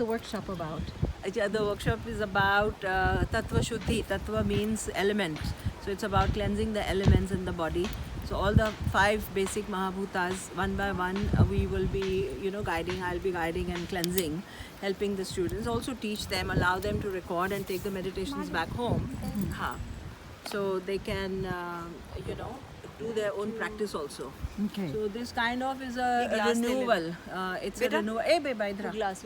the workshop about? The workshop is about Tattva Shuddhi. Tattva means elements. So it's about cleansing the elements in the body. So all the 5 basic Mahabhutas, one by one, we will be, guiding. I'll be guiding and cleansing, helping the students. Also teach them, allow them to record and take the meditations back home. So they can, do their own practice also. Okay. So this kind of is a renewal. It's a renewal. Hey, babe, idhar.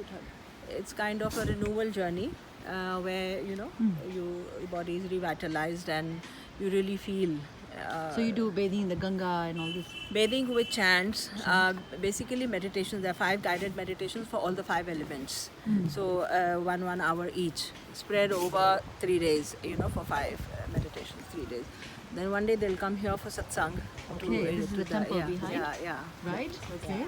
It's kind of a renewal journey where your body is revitalized and you really feel. So you do bathing in the Ganga and all this? Bathing with chants, basically meditations. There are 5 guided meditations for all the 5 elements. So 1 hour each, spread over 3 days. For 5 meditations, 3 days. Then one day they'll come here for satsang. Okay, this is the temple behind. Yeah. Right. Okay.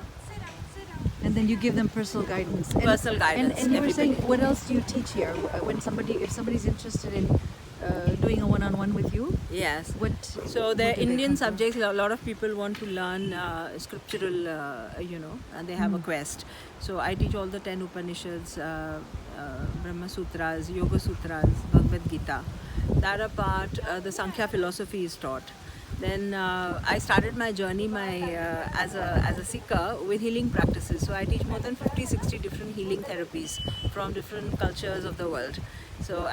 And then you give them personal guidance. Personal guidance, And you were saying, everybody. what else do you teach here? When if somebody's interested in doing a one-on-one with you, Yes. what? So the what do they Indian come for? subjects, a lot of people want to learn scriptural, and they have a quest. So I teach all the 10 Upanishads, Brahma Sutras, Yoga Sutras, Bhagavad Gita. That apart, the Sankhya philosophy is taught. Then I started my journey as a seeker with healing practices. So I teach more than 50-60 different healing therapies from different cultures of the world. So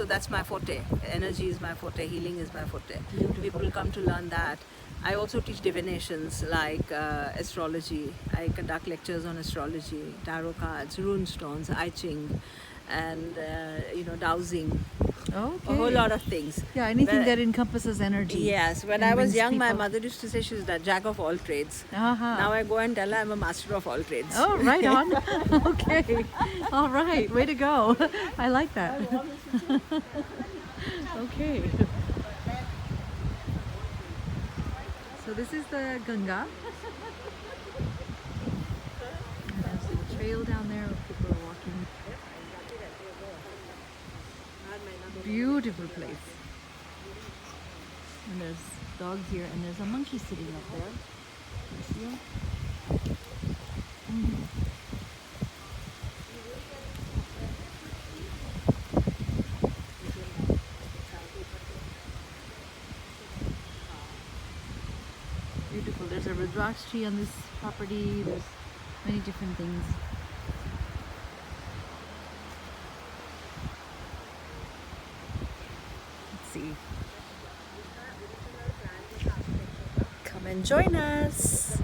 that's my forte. Energy is my forte. Healing is my forte. People come to learn that. I also teach divinations like astrology. I conduct lectures on astrology, tarot cards, rune stones, I Ching, and dowsing. Okay. A whole lot of things. Yeah, anything When- that encompasses energy. Yes, when and I was brings young, my people- mother used to say she's the jack of all trades. Uh-huh. Now I go and tell her I'm a master of all trades. Oh, right on. Okay. All right. Way to go. I like that. Okay. So this is the Ganga. And there's a trail down there where people are walking. Beautiful place. And there's dogs here, and there's a monkey sitting up there. You see him? Beautiful. There's a Rudraksh tree on this property. There's many different things. Let's see. Come and join us.